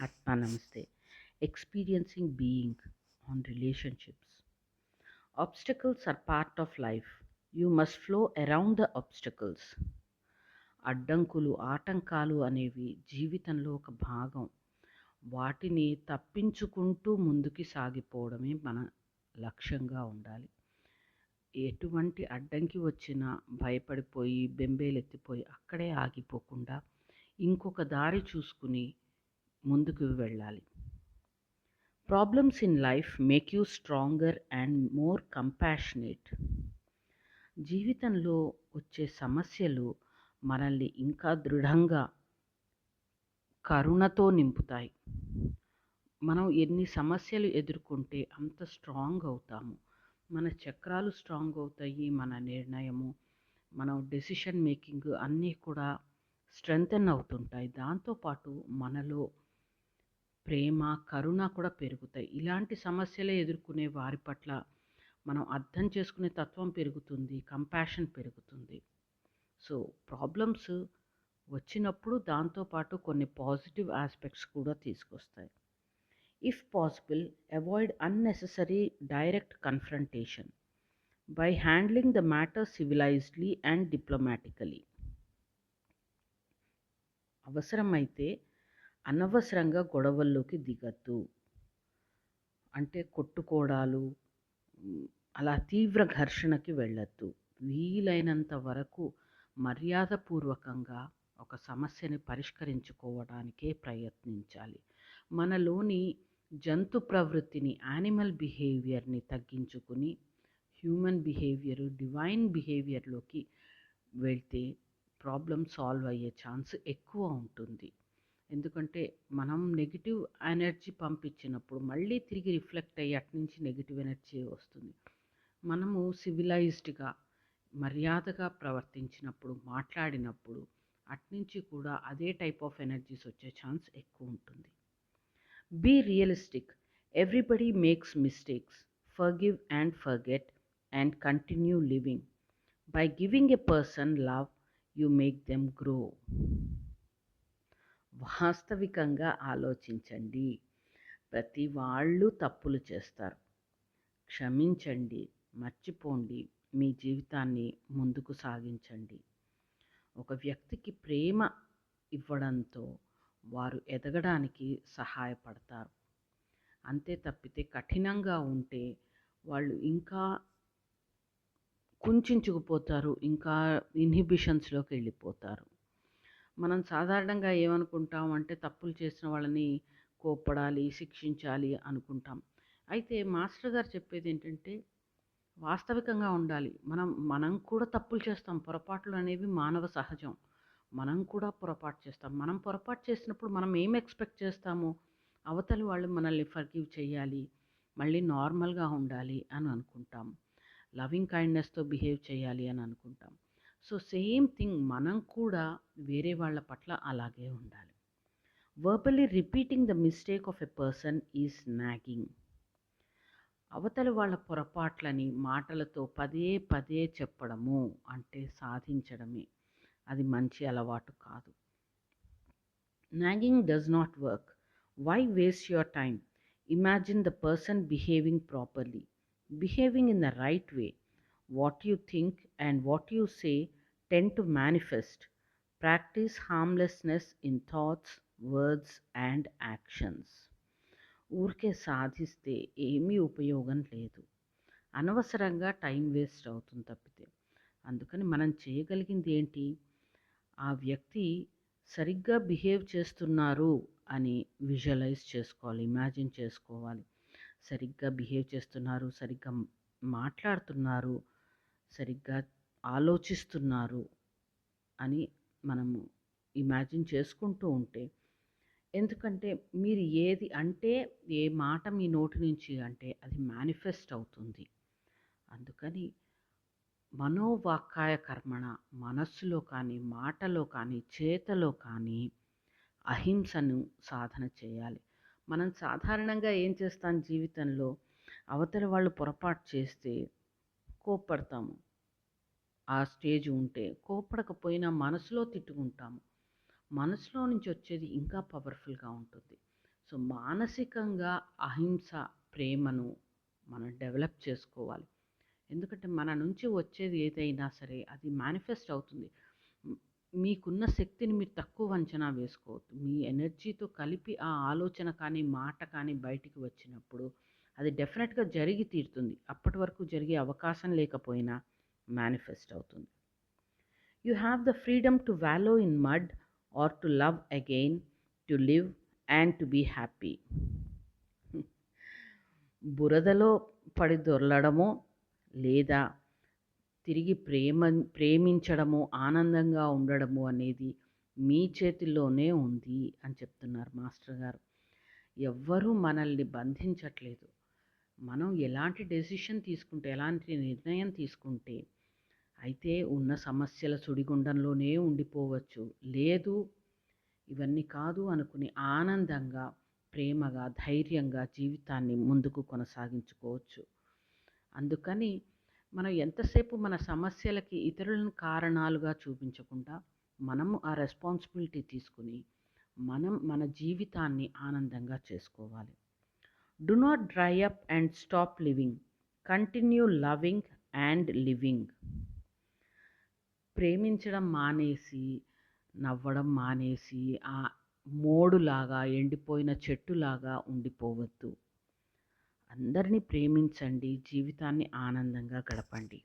Atma Namaste. Experiencing being on relationships. Obstacles are part of life. You must flow around the obstacles. అడ్డంకులు ఆటంకాలు అనేవి జీవితంలో ఒక భాగం. వాటిని తప్పించుకుంటూ ముందుకి సాగిపోవడమే మన లక్ష్యంగా ఉండాలి. ఎటువంటి అడ్డంకి వచ్చినా భయపడిపోయి బెంబేలెత్తిపోయి అక్కడే ఆగిపోకుండా ఇంకొక దారి చూసుకుని ముందుకు వెళ్ళాలి. Problems in life make you stronger and more compassionate. జీవితంలో వచ్చే సమస్యలు మనల్ని ఇంకా దృఢంగా కరుణతో నింపుతాయి. మనం ఎన్ని సమస్యలు ఎదుర్కొంటే అంత స్ట్రాంగ్ అవుతాము. మన చక్రాలు స్ట్రాంగ్ అవుతాయి. మన నిర్ణయము, మన డెసిషన్ మేకింగ్ అన్నీ కూడా స్ట్రెంగ్తెన్ అవుతుంటాయి. దాంతోపాటు మనలో ప్రేమ, కరుణ కూడా పెరుగుతాయి. ఇలాంటి సమస్యలే ఎదుర్కొనే వారి పట్ల మనం అర్థం చేసుకునే తత్వం పెరుగుతుంది, కంపాషన్ పెరుగుతుంది. సో ప్రాబ్లమ్స్ వచ్చినప్పుడు దాంతోపాటు కొన్ని పాజిటివ్ ఆస్పెక్ట్స్ కూడా తీసుకొస్తాయి. If possible avoid unnecessary direct confrontation by handling the matter civilizedly and diplomatically. అవసరమైతే అనవసరంగా గొడవల్లోకి దిగద్దు. అంటే కొట్టుకోవడాలు, అలా తీవ్ర ఘర్షణకి వెళ్ళొద్దు. వీలైనంత వరకు మర్యాదపూర్వకంగా ఒక సమస్యని పరిష్కరించుకోవడానికే ప్రయత్నించాలి. మనలోని జంతు ప్రవృత్తిని, యానిమల్ బిహేవియర్ని తగ్గించుకుని హ్యూమన్ బిహేవియర్, డివైన్ బిహేవియర్లోకి వెళ్తే ప్రాబ్లం సాల్వ్ అయ్యే ఛాన్స్ ఎక్కువ ఉంటుంది. ఎందుకంటే మనం నెగిటివ్ ఎనర్జీ పంపించినప్పుడు మళ్ళీ తిరిగి రిఫ్లెక్ట్ అయ్యి అట్నుంచి నెగిటివ్ ఎనర్జీ వస్తుంది. మనము సివిలైజ్డ్గా, మర్యాదగా ప్రవర్తించినప్పుడు, మాట్లాడినప్పుడు అట్నుంచి కూడా అదే టైప్ ఆఫ్ ఎనర్జీస్ వచ్చే ఛాన్స్ ఎక్కువ ఉంటుంది. Be realistic. Everybody makes mistakes. Forgive and forget and continue living. By giving a person love you make them grow. వాస్తవికంగా ఆలోచించండి. ప్రతి వాళ్ళు తప్పులు చేస్తారు. క్షమించండి, మర్చిపోండి, మీ జీవితాన్ని ముందుకు సాగించండి. ఒక వ్యక్తికి ప్రేమ ఇవ్వడంతో వారు ఎదగడానికి సహాయపడతారు. అంతే తప్పితే కఠినంగా ఉంటే వాళ్ళు ఇంకా కుంచుకుపోతారు, ఇంకా ఇన్హిబిషన్స్లోకి వెళ్ళిపోతారు. మనం సాధారణంగా ఏమనుకుంటాం అంటే తప్పులు చేసిన వాళ్ళని కోప్పడాలి, శిక్షించాలి అనుకుంటాం. అయితే మాస్టర్ గారు చెప్పేది ఏంటంటే వాస్తవికంగా ఉండాలి. మనం కూడా తప్పులు చేస్తాం. పొరపాట్లు అనేవి మానవ సహజం. మనం కూడా పొరపాటు చేస్తాం. మనం పొరపాటు చేసినప్పుడు మనం ఏం ఎక్స్పెక్ట్ చేస్తాము? అవతలి వాళ్ళు మనల్ని ఫర్గివ్ చేయాలి, మళ్ళీ నార్మల్గా ఉండాలి అని అనుకుంటాం. లవింగ్ కైండ్నెస్తో బిహేవ్ చేయాలి అని అనుకుంటాం. సో సేమ్ థింగ్ మనం కూడా వేరే వాళ్ళ పట్ల అలాగే ఉండాలి. Verbally repeating the mistake of a person is nagging. అవతలి వాళ్ళ పొరపాట్లని మాటలతో పదే పదే చెప్పడము అంటే సాధించడమే. అది మంచి అలవాటు కాదు. Nagging does not work. Why waste your time? Imagine the person behaving properly, behaving in the right way. What you think and what you say tend to manifest. Practise harmlessness in thoughts, words and actions. ఊరికే సాధిస్తే ఏమీ ఉపయోగం లేదు. అనవసరంగా time waste అవుతుంది తప్పితే. అందుకని మనం చేయగలిగింది ఏంటి? ఆ వ్యక్తి సరిగ్గా బిహేవ్ చేస్తున్నారు అని విజువలైజ్ చేసుకోవాలి, ఇమాజిన్ చేసుకోవాలి. సరిగ్గా బిహేవ్ చేస్తున్నారు, సరిగ్గా మాట్లాడుతున్నారు, సరిగ్గా ఆలోచిస్తున్నారు అని మనము ఇమాజిన్ చేసుకుంటూ ఉంటే, ఎందుకంటే మీరు ఏది అంటే, ఏ మాట మీ నోటి నుంచి అంటే అది మేనిఫెస్ట్ అవుతుంది. అందుకని మనోవాక్కాయ కర్మణ, మనస్సులో కానీ, మాటలో కానీ, చేతలో కానీ అహింసను సాధన చేయాలి. మనం సాధారణంగా ఏం చేస్తాం జీవితంలో, అవతలి వాళ్ళు పొరపాటు చేస్తే కోప్పడతాము. ఆ స్టేజ్ ఉంటే కోప్పడకపోయినా మనసులో తిట్టుకుంటాము. మనసులో నుంచి వచ్చేది ఇంకా పవర్ఫుల్గా ఉంటుంది. సో మానసికంగా అహింస ప్రేమను మనం డెవలప్ చేసుకోవాలి. ఎందుకంటే మన నుంచి వచ్చేది ఏదైనా సరే అది మేనిఫెస్ట్ అవుతుంది. మ్, మీకున్న శక్తిని మీరు తక్కువ అంచనా వేసుకోవద్దు. మీ ఎనర్జీతో కలిపి ఆ ఆలోచన కానీ మాట కానీ బయటికి వచ్చినప్పుడు అది డెఫినెట్గా జరిగి తీరుతుంది. అప్పటి వరకు జరిగే అవకాశం లేకపోయినా మేనిఫెస్ట్ అవుతుంది. You have the freedom to wallow in mud or to love again, to live and to be happy. బురదలో పడి దొర్లడమో లేదా తిరిగి ప్రేమించడము, ఆనందంగా ఉండడము అనేది మీ చేతుల్లోనే ఉంది అని చెప్తున్నారు మాస్టర్ గారు. ఎవ్వరూ మనల్ని బంధించట్లేదు. మనం ఎలాంటి డెసిషన్ తీసుకుంటే, ఎలాంటి నిర్ణయం తీసుకుంటే అయితే ఉన్న సమస్యల సుడిగుండంలోనే ఉండిపోవచ్చు. లేదు, ఇవన్నీ కాదు అనుకుని ఆనందంగా, ప్రేమగా, ధైర్యంగా జీవితాన్ని ముందుకు కొనసాగించుకోవచ్చు. అందుకని మనం ఎంతసేపు మన సమస్యలకి ఇతరులను కారణాలుగా చూపించకుండా మనము ఆ రెస్పాన్సిబిలిటీ తీసుకుని మనం మన జీవితాన్ని ఆనందంగా చేసుకోవాలి. Do not dry up and stop living, continue loving and living. ప్రేమించడం మానేసి, నవ్వడం మానేసి, ఆ మోడులాగా ఎండిపోయిన చెట్టులాగా ఉండిపోవద్దు. అందరినీ ప్రేమించండి, జీవితాన్ని ఆనందంగా గడపండి.